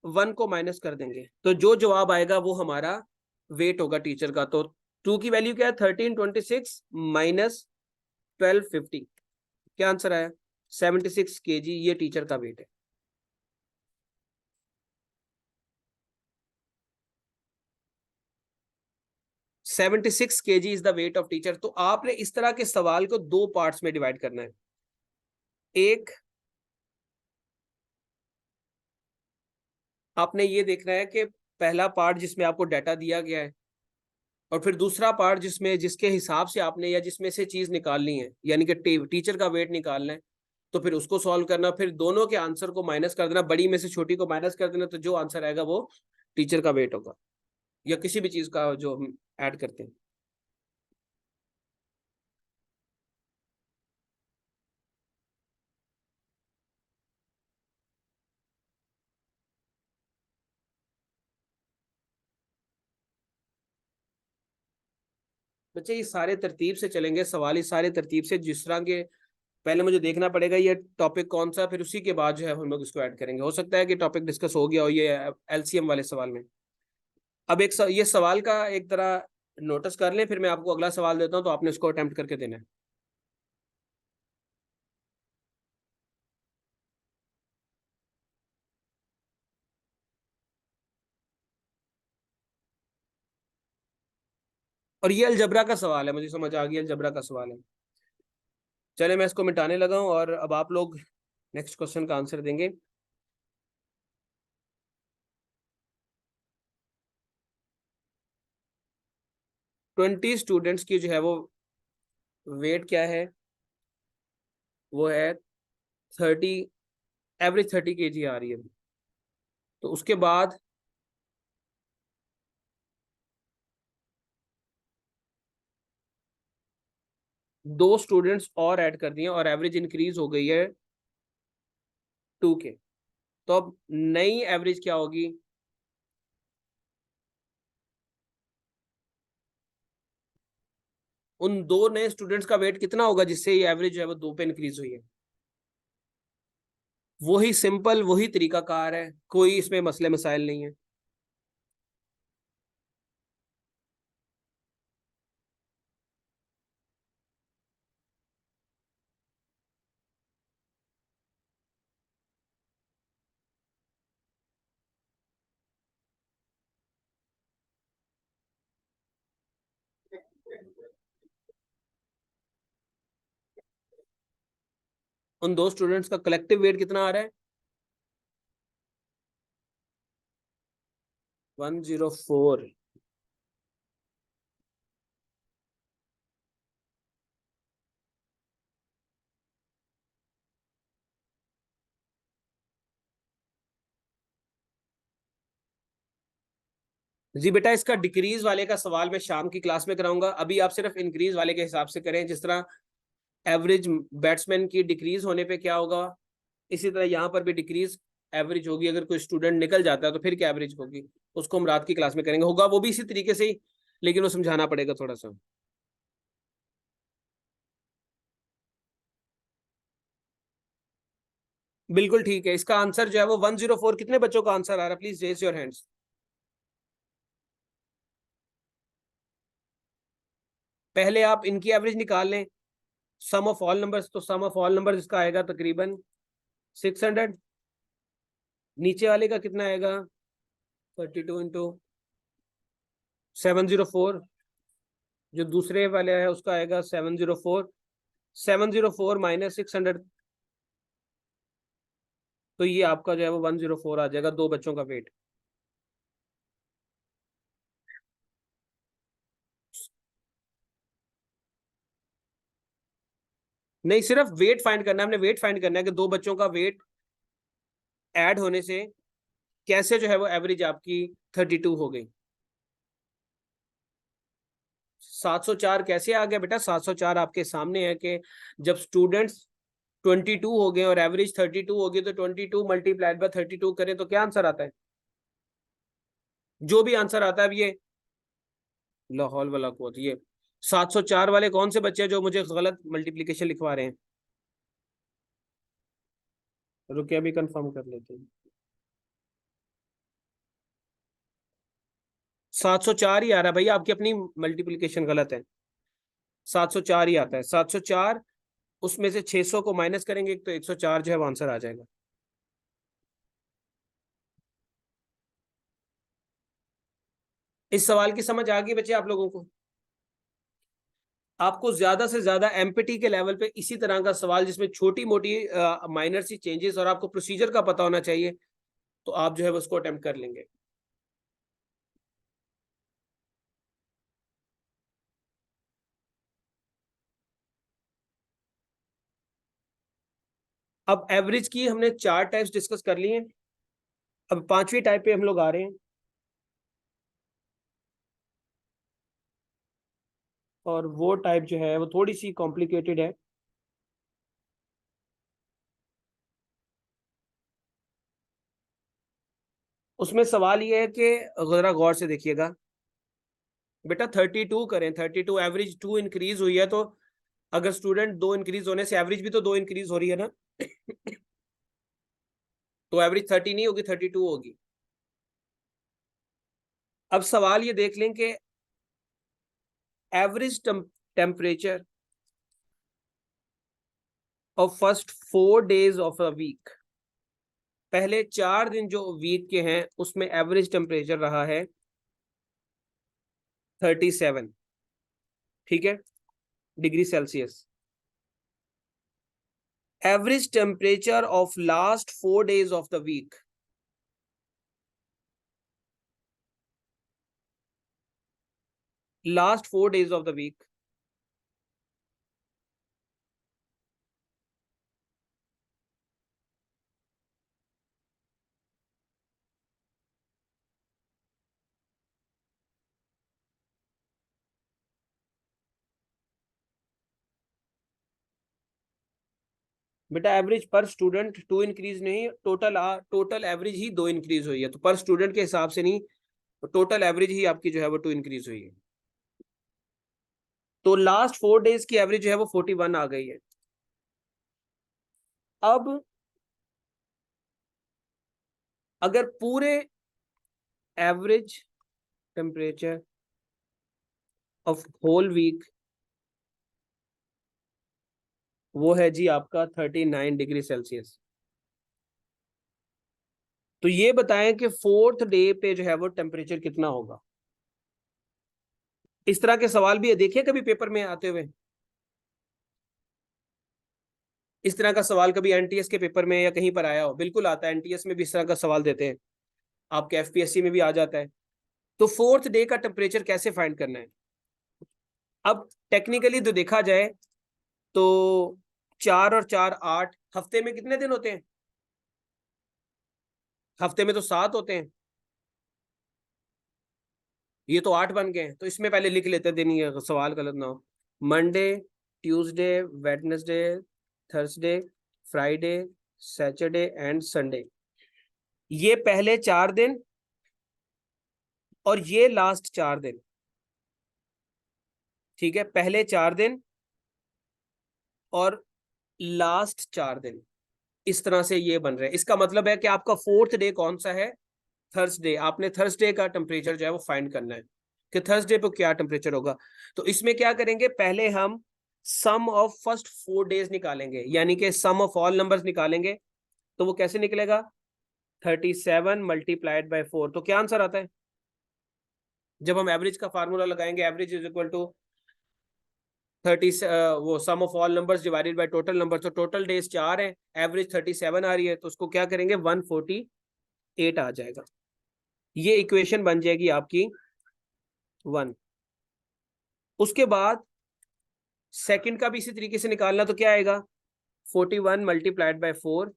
1 को माइनस कर देंगे, तो जो जवाब आएगा वो हमारा वेट होगा टीचर का। तो 2 की वैल्यू क्या है 1326 माइनस 1250, क्या आंसर आया 76 kg, ये टीचर का वेट है। Seventy six KG is the weight of teacher. तो आपने इस तरह के सवाल को 2 पार्ट्स में डिवाइड करना है। एक आपने ये देखना है कि पहला पार्ट जिसमें आपको डाटा दिया गया है, और फिर दूसरा पार्ट जिसमें जिसके हिसाब से आपने या जिसमें से चीज निकालनी है, यानी कि टीचर का वेट निकालना है, तो फिर उसको सॉल्व करना, फिर दोनों के आंसर को माइनस कर देना, बड़ी में से छोटी को माइनस कर देना, तो जो आंसर आएगा वो टीचर का वेट होगा, या किसी भी चीज का जो हम ऐड करते हैं। बच्चे ये सारे तरतीब से चलेंगे, सवाल ही सारे तरतीब से, जिस तरह के पहले मुझे देखना पड़ेगा ये टॉपिक कौन सा, फिर उसी के बाद जो है हम लोग इसको ऐड करेंगे। हो सकता है कि टॉपिक डिस्कस हो गया हो ये एलसीएम वाले सवाल में। अब ये सवाल का एक तरह नोटिस कर लें, फिर मैं आपको अगला सवाल देता हूं तो आपने उसको अटेम्प्ट करके देना है। और ये अलजबरा का सवाल है, मुझे समझ आ गया अलजबरा का सवाल है। चले मैं इसको मिटाने लगा हूं और अब आप लोग नेक्स्ट क्वेश्चन का आंसर देंगे। 20 स्टूडेंट्स की जो है वो वेट क्या है, वो है 30, एवरेज 30 kg आ रही है। तो उसके बाद दो स्टूडेंट्स और ऐड कर दिए और एवरेज इंक्रीज हो गई है 2 के। तो अब नई एवरेज क्या होगी? उन दो नए स्टूडेंट्स का वेट कितना होगा जिससे ये एवरेज जो है वो 2 पे इंक्रीज हुई है? वही सिंपल, वही तरीकाकार है, कोई इसमें मसले मसाइल नहीं है। उन दो स्टूडेंट्स का कलेक्टिव वेट कितना आ रहा है? 104। जी बेटा, इसका डिक्रीज वाले का सवाल मैं शाम की क्लास में कराऊंगा, अभी आप सिर्फ इंक्रीज वाले के हिसाब से करें। जिस तरह एवरेज बैट्समैन की डिक्रीज होने पे क्या होगा, इसी तरह यहाँ पर भी डिक्रीज एवरेज होगी। अगर कोई स्टूडेंट निकल जाता है तो फिर क्या एवरेज होगी, उसको हम रात की क्लास में करेंगे। होगा वो भी इसी तरीके से ही, लेकिन वो समझाना पड़ेगा थोड़ा सा। बिल्कुल ठीक है, इसका आंसर जो है वो 104। कितने बच्चों का आंसर आ रहा है? Please raise your hands. पहले आप इनकी एवरेज निकाल लें, सम ऑफ ऑल नंबर्स। तो सम ऑफ ऑल नंबर्स इसका आएगा तकरीबन 600। नीचे वाले का कितना आएगा? 32 × 704। जो दूसरे वाले है उसका आएगा 704। 704 माइनस 600, तो ये आपका जो है वो 104 आ जाएगा, दो बच्चों का वेट। नहीं, सिर्फ वेट फाइंड करना है, हमने वेट फाइंड करना है कि दो बच्चों का वेट ऐड होने से कैसे जो है वो एवरेज आपकी 32 हो गई। 704 कैसे आ गया बेटा? 704 आपके सामने है कि जब स्टूडेंट्स 22 हो गए और एवरेज 32 हो गई, तो 22 मल्टीप्लाइड बाय 32 करें तो क्या आंसर आता है? जो भी आंसर आता है ये लाहौल वाला कुवत, ये 704 वाले कौन से बच्चे हैं जो मुझे गलत मल्टीप्लीकेशन लिखवा रहे हैं? रुकिए अभी कंफर्म कर लेते हैं। 704 ही आ रहा है भैया, आपकी अपनी मल्टीप्लीकेशन गलत है। 704 ही आता है, 704। उसमें से 600 को माइनस करेंगे तो 104 जो है वो आंसर आ जाएगा। इस सवाल की समझ आ गई बच्चे आप लोगों को? आपको ज्यादा से ज्यादा एमपीटी के लेवल पे इसी तरह का सवाल जिसमें छोटी मोटी माइनर सी चेंजेस और आपको प्रोसीजर का पता होना चाहिए, तो आप जो है उसको अटेम्प्ट कर लेंगे। अब एवरेज की हमने चार टाइप्स डिस्कस कर ली हैं, अब पांचवी टाइप पे हम लोग आ रहे हैं। और वो टाइप जो है वो थोड़ी सी कॉम्प्लिकेटेड है। उसमें सवाल ये है कि जरा गौर से देखिएगा बेटा, 32 करें, 32 एवरेज 2 इंक्रीज हुई है, तो अगर स्टूडेंट 2 इंक्रीज होने से एवरेज भी तो 2 इंक्रीज हो रही है ना तो एवरेज 30 नहीं होगी, 32 होगी। अब सवाल ये देख लें कि average temperature of first 4 days of a week, पहले 4 दिन जो वीक के हैं उसमें एवरेज टेम्परेचर रहा है 37, ठीक है, degree Celsius. Average temperature of last 4 days of the week, last 4 days of the week, बेटा एवरेज पर स्टूडेंट 2 इंक्रीज नहीं, टोटल टोटल एवरेज ही 2 इंक्रीज हुई है, तो पर स्टूडेंट के हिसाब से नहीं, टोटल एवरेज ही आपकी जो है वो 2 इंक्रीज हुई है। तो लास्ट 4 डेज की एवरेज जो है वो 41 आ गई है। अब अगर पूरे average temperature of whole week वो है जी आपका 39 डिग्री सेल्सियस, तो ये बताएं कि 4th डे पे जो है वो टेम्परेचर कितना होगा। इस तरह के सवाल भी देखिए कभी पेपर में आते हुए, इस तरह का सवाल कभी एनटीएस के पेपर में या कहीं पर आया हो? बिल्कुल आता है, एनटीएस में भी इस तरह का सवाल देते हैं, आपके एफपीएससी में भी आ जाता है। तो 4th डे का टेम्परेचर कैसे फाइंड करना है? अब टेक्निकली तो देखा जाए तो 4 और 4 8, हफ्ते में कितने दिन होते हैं? हफ्ते में तो 7 होते हैं, ये तो 8 बन गए हैं, तो इसमें पहले लिख लेते दिन, ये सवाल गलत ना हो। Monday, Tuesday, Wednesday, Thursday, Friday, Saturday and Sunday, ये पहले 4 दिन और ये लास्ट 4 दिन, ठीक है, पहले 4 दिन और लास्ट 4 दिन, इस तरह से ये बन रहे हैं। इसका मतलब है कि आपका 4th डे कौन सा है? थर्सडे। आपने थर्सडे का टेम्परेचर जो है वो फाइंड करना है कि थर्सडे पे क्या टेम्परेचर होगा। तो इसमें क्या करेंगे, पहले हम सम ऑफ फर्स्ट 4 डेज निकालेंगे, यानी कि सम ऑफ ऑल नंबर्स निकालेंगे। तो वो कैसे निकलेगा? 37 मल्टीप्लाइड बाय 4, तो क्या आंसर आता है? जब हम एवरेज का फार्मूला लगाएंगे, एवरेज इज इक्वल टू 30, वो sum of all numbers divided by total number, तो टोटल डेज 4 है, एवरेज 37 आ रही है, तो उसको क्या करेंगे 148 आ जाएगा। ये इक्वेशन बन जाएगी आपकी 1। उसके बाद सेकंड का भी इसी तरीके से निकालना, तो क्या आएगा 41 मल्टीप्लाइड बाय 4,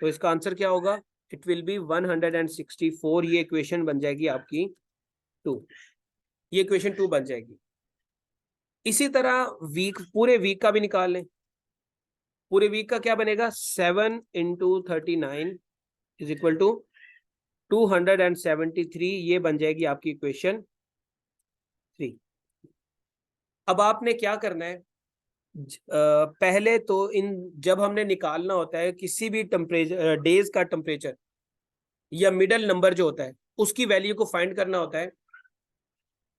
तो इसका आंसर क्या होगा? It will be 164। ये इक्वेशन बन जाएगी आपकी 2, ये इक्वेशन 2 बन जाएगी। इसी तरह वीक, पूरे वीक का भी निकाल लें। पूरे वीक का क्या बनेगा? 7 इंटू 39 इज इक्वल टू 273, ये बन जाएगी आपकी इक्वेशन 3। अब आपने क्या करना है, पहले तो इन, जब हमने निकालना होता है किसी भी टेम्परेचर डेज का टेम्परेचर या मिडल नंबर जो होता है उसकी वैल्यू को फाइंड करना होता है,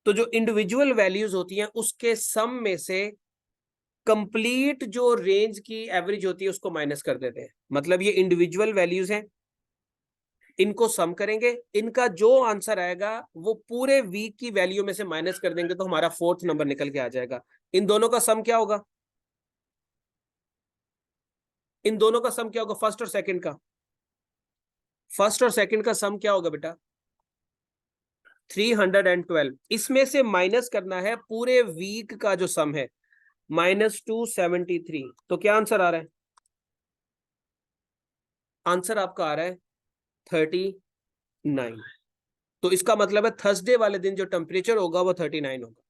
तो जो इंडिविजुअल वैल्यूज होती हैं उसके सम में से कंप्लीट जो रेंज की एवरेज होती है उसको माइनस कर देते हैं। मतलब ये इंडिविजुअल वैल्यूज हैं, इनको सम करेंगे, इनका जो आंसर आएगा वो पूरे वीक की वैल्यू में से माइनस कर देंगे, तो हमारा 4th नंबर निकल के आ जाएगा। इन दोनों का सम क्या होगा? इन दोनों का सम क्या होगा? फर्स्ट और सेकंड का, फर्स्ट और सेकंड का सम क्या होगा बेटा? 312। इसमें से माइनस करना है पूरे वीक का जो सम है, -273। तो क्या आंसर आ रहा है? आंसर आपका आ रहा है 39। तो इसका मतलब है थर्सडे वाले दिन जो टेम्परेचर होगा वो 39 होगा।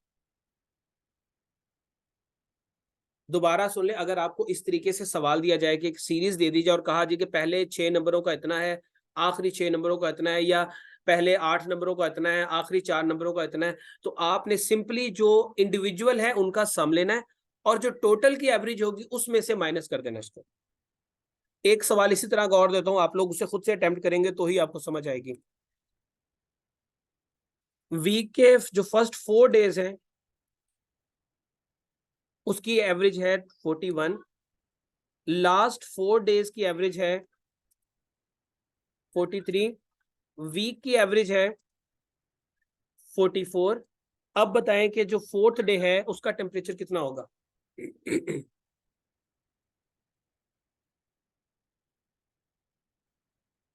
दोबारा सुन ले, अगर आपको इस तरीके से सवाल दिया जाए कि एक सीरीज दे दी जाए और कहा जाए कि पहले 6 नंबरों का इतना है, आखिरी 6 नंबरों का इतना है, या पहले 8 नंबरों का इतना है, आखिरी 4 नंबरों का इतना है, तो आपने सिंपली जो इंडिविजुअल है उनका सम लेना है और जो टोटल की एवरेज होगी उसमें से माइनस कर देना इसको। एक सवाल इसी तरह का और देता हूं, आप लोग उसे खुद से अटेम्प्ट करेंगे तो ही आपको समझ आएगी। वीक के जो फर्स्ट 4 डेज हैं उसकी एवरेज है 41, लास्ट 4 डेज की एवरेज है 43, वीक की एवरेज है 44। अब बताएं कि जो 4th डे है उसका टेम्परेचर कितना होगा?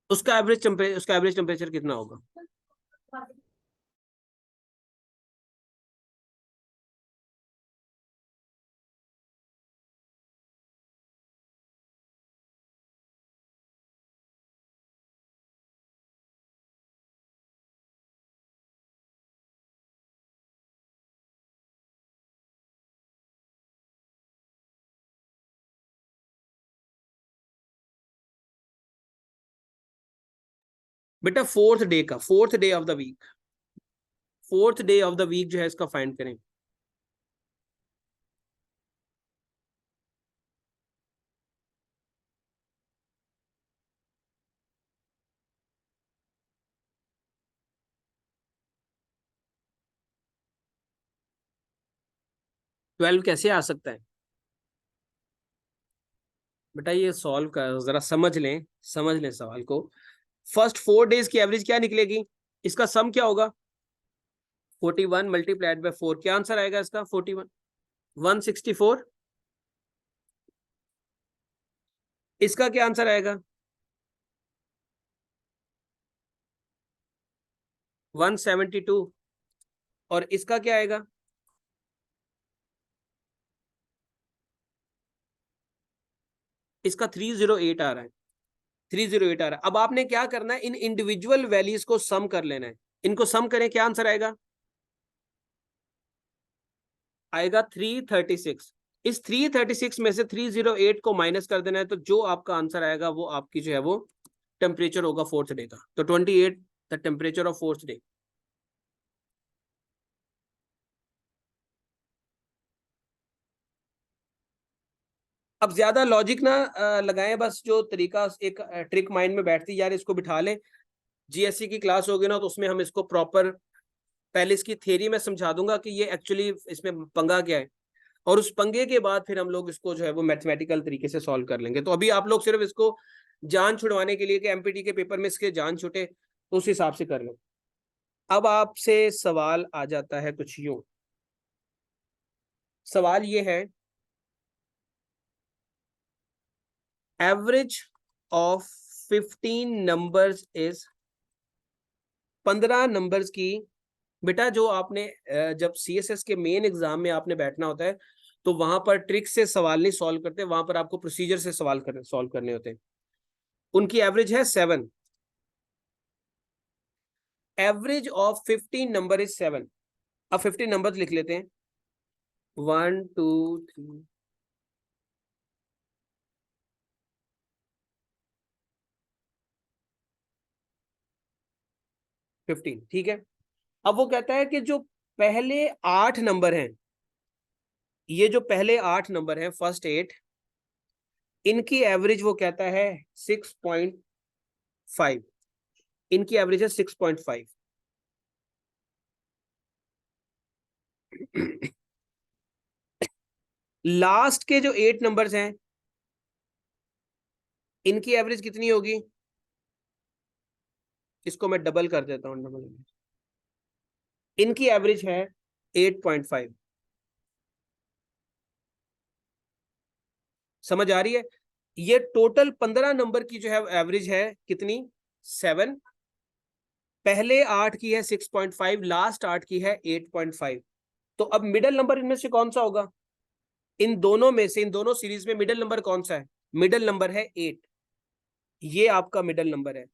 उसका एवरेज टेम्परेचर कितना होगा? बेटा 4th day of the week, 4th day of the week जो है इसका फाइंड करें। ट्वेल्व कैसे आ सकता है? बेटा ये सॉल्व कर, जरा समझ लें सवाल को। फर्स्ट 4 डेज की एवरेज क्या निकलेगी? इसका सम क्या होगा? 41 मल्टीप्लाइड बाय 4, क्या आंसर आएगा इसका? 41, 164। इसका क्या आंसर आएगा? 172। और इसका क्या आएगा? इसका 308 आ रहा है, 308 आ रहा है। अब आपने क्या करना है, इन इंडिविजुअल वैल्यूज को सम कर लेना है। इनको सम करें, क्या आंसर आएगा? आएगा 336। इस 336 में से 308 को माइनस कर देना है, तो जो आपका आंसर आएगा वो आपकी जो है वो टेम्परेचर होगा 4th डे का। तो 28 the temperature of 4th day. अब ज्यादा लॉजिक ना लगाएं, बस जो तरीका एक ट्रिक माइंड में बैठती यार इसको बिठा लें। जीएससी की क्लास होगी ना तो उसमें हम इसको प्रॉपर, पहले इसकी थ्योरी में समझा दूंगा कि ये एक्चुअली इसमें पंगा क्या है, और उस पंगे के बाद फिर हम लोग इसको जो है वो मैथमेटिकल तरीके से सॉल्व कर लेंगे। तो अभी आप लोग सिर्फ इसको जान छुड़वाने के लिए कि एमपीटी के पेपर में इसके जान छूटे तो उस हिसाब से कर लें। अब आपसे सवाल आ जाता है कुछ यूं, सवाल ये है, average of 15 numbers is, 15 numbers की। बेटा जो आपने जब सीएसएस के मेन एग्जाम में आपने बैठना होता है तो वहां पर ट्रिक से सवाल नहीं सॉल्व करते, वहां पर आपको प्रोसीजर से सॉल्व करने होते हैं। उनकी एवरेज है 7, एवरेज ऑफ 15 नंबर इज 7। अब 15 नंबर लिख लेते हैं, 1 2 3 15, ठीक है। अब वो कहता है कि जो पहले 8 नंबर हैं, ये जो पहले 8 नंबर हैं, फर्स्ट 8, इनकी एवरेज वो कहता है 6.5। इनकी एवरेज है 6.5। लास्ट के जो 8 नंबर्स हैं इनकी एवरेज कितनी होगी? इसको मैं डबल कर देता हूं, डबल। इनकी एवरेज है 8.5। समझ आ रही है? ये टोटल 15 नंबर की जो है एवरेज है कितनी? 7। पहले 8 की है 6.5, लास्ट 8 की है 8.5। तो अब मिडल नंबर इनमें से कौन सा होगा? इन दोनों में से, इन दोनों सीरीज में मिडल नंबर कौन सा है? मिडल नंबर है 8। ये आपका मिडल नंबर है।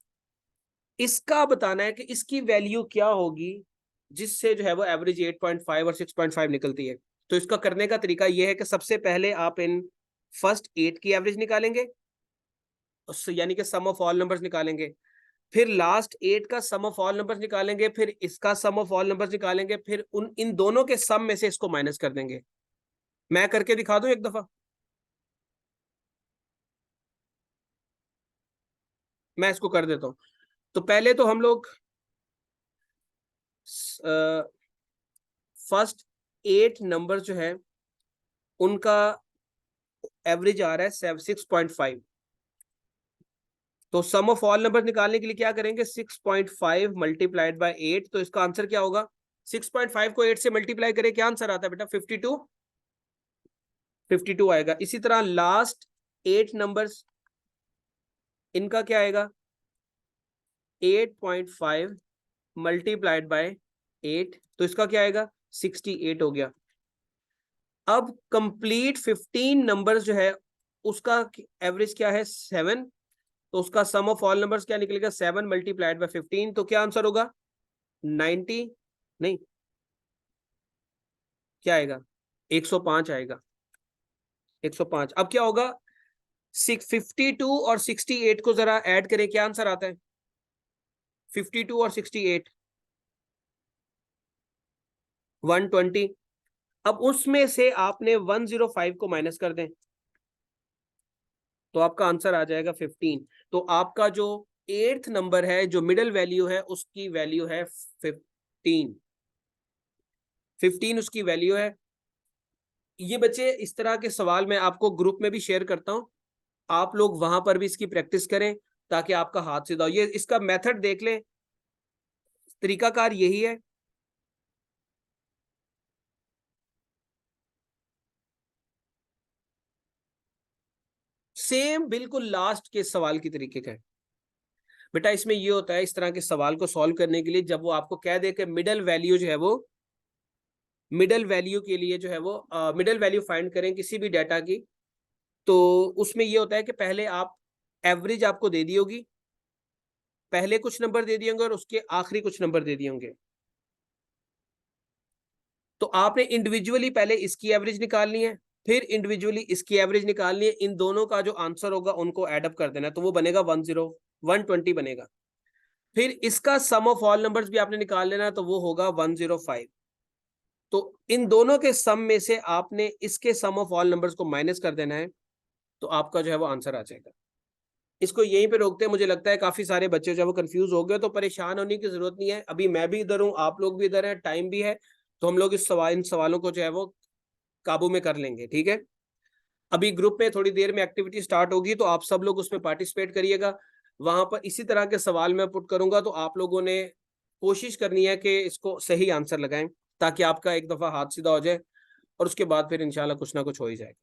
इसका बताना है कि इसकी वैल्यू क्या होगी जिससे जो है वो एवरेज 8.5 और 6.5 निकलती है। तो इसका करने का तरीका ये है कि सबसे पहले आप इन फर्स्ट 8 की एवरेज निकालेंगे, यानी कि सम ऑफ ऑल नंबर्स निकालेंगे, फिर लास्ट 8 का सम ऑफ ऑल नंबर्स निकालेंगे, फिर इसका सम ऑफ ऑल नंबर्स निकालेंगे, फिर इन दोनों के सम में से इसको माइनस कर देंगे। मैं करके दिखा दूं एक दफा? मैं इसको कर देता हूं। तो पहले तो हम लोग फर्स्ट 8 नंबर जो है उनका एवरेज आ रहा है 6.5। तो सम ऑफ ऑल नंबर निकालने के लिए क्या करेंगे, 6.5 मल्टीप्लाइड बाय 8। तो इसका आंसर क्या होगा, 6.5 को 8 से मल्टीप्लाई करें, क्या आंसर आता है बेटा, 52 आएगा। इसी तरह लास्ट 8 नंबर्स, इनका क्या आएगा, 8.5 मल्टीप्लाइड बाय 8, तो इसका क्या आएगा, 68 हो गया। अब कंप्लीट 15 नंबर्स जो है उसका एवरेज क्या है, 7। तो उसका सम ऑफ ऑल नंबर्स क्या निकलेगा, 7 मल्टीप्लाइड बाय 15, तो क्या आंसर होगा, 90, नहीं क्या आएगा, 105 आएगा, 105। अब क्या होगा, 52 और 68 को जरा ऐड करें, क्या आंसर आता है, 52 और 68, 120। अब उसमें से आपने 105 को माइनस कर दें, तो आपका आंसर आ जाएगा 15। तो आपका जो 8th नंबर है, जो मिडिल वैल्यू है, उसकी वैल्यू है 15। 15 उसकी वैल्यू है। ये बच्चे, इस तरह के सवाल मैं आपको ग्रुप में भी शेयर करता हूं, आप लोग वहां पर भी इसकी प्रैक्टिस करें ताकि आपका हाथ सीधा हो। ये इसका मेथड देख लें, तरीकाकार यही है। सेम बिल्कुल लास्ट के सवाल की तरीके का है बेटा। इसमें ये होता है, इस तरह के सवाल को सॉल्व करने के लिए, जब वो आपको कह दे कि मिडिल वैल्यू जो है वो, मिडिल वैल्यू के लिए जो है वो मिडिल वैल्यू फाइंड करें किसी भी डाटा की, तो उसमें ये होता है कि पहले आप एवरेज आपको दे दी होगी, पहले कुछ नंबर दे दिए होंगे और उसके आखिरी कुछ नंबर दे दिए होंगे। तो आपने इंडिविजुअली पहले इसकी एवरेज निकालनी है, फिर इंडिविजुअली इसकी एवरेज निकालनी है, इन दोनों का जो आंसर होगा उनको एडअप कर देना है, तो वो बनेगा 120 बनेगा। फिर इसका सम ऑफ ऑल नंबर्स भी आपने निकाल लेना है, तो वो होगा 105। तो इन दोनों के सम में से आपने इसके सम ऑफ ऑल नंबर्स को माइनस कर देना है, तो आपका जो है वो आंसर आ जाएगा। इसको यहीं पे रोकते हैं। मुझे लगता है काफी सारे बच्चे जो है वो कंफ्यूज हो गए, तो परेशान होने की जरूरत नहीं है। अभी मैं भी इधर हूँ, आप लोग भी इधर हैं, टाइम भी है, तो हम लोग इन सवालों को जो है वो काबू में कर लेंगे, ठीक है। अभी ग्रुप में थोड़ी देर में एक्टिविटी स्टार्ट होगी, तो आप सब लोग उसमें पार्टिसिपेट करिएगा। वहां पर इसी तरह के सवाल मैं पुट करूंगा, तो आप लोगों ने कोशिश करनी है कि इसको सही आंसर लगाएं, ताकि आपका एक दफा हाथ सीधा हो जाए, और उसके बाद फिर इंशाल्लाह कुछ ना कुछ हो ही जाएगा।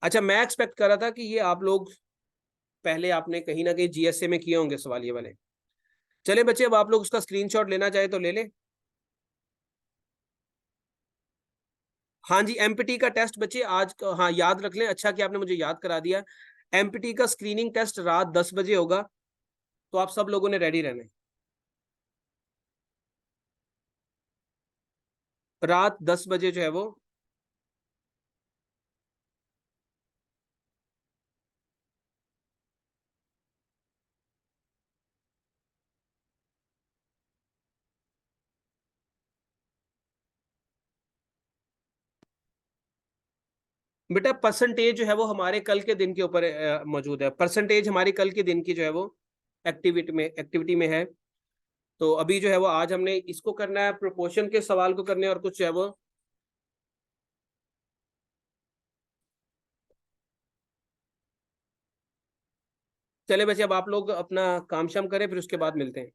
अच्छा, मैं एक्सपेक्ट कर रहा था कि ये आप लोग पहले आपने कहीं ना कहीं जीएसए में किए होंगे सवाल ये वाले। चले बच्चे, अब आप लोग उसका स्क्रीनशॉट लेना चाहे तो ले लें। हाँ जी, एमपीटी का टेस्ट बच्चे आज हाँ याद रख लें, अच्छा कि आपने मुझे याद करा दिया। एमपीटी का स्क्रीनिंग टेस्ट रात 10 बजे होगा, तो आप सब लोगों ने रेडी रहना है। रात 10 बजे जो है वो, बेटा परसेंटेज जो है वो हमारे कल के दिन के ऊपर मौजूद है। परसेंटेज हमारी कल के दिन की जो है वो एक्टिविटी में है। तो अभी जो है वो आज हमने इसको करना है, प्रोपोर्शन के सवाल को करने, और कुछ जो है वो, चले बच्चे अब आप लोग अपना काम शाम करें, फिर उसके बाद मिलते हैं।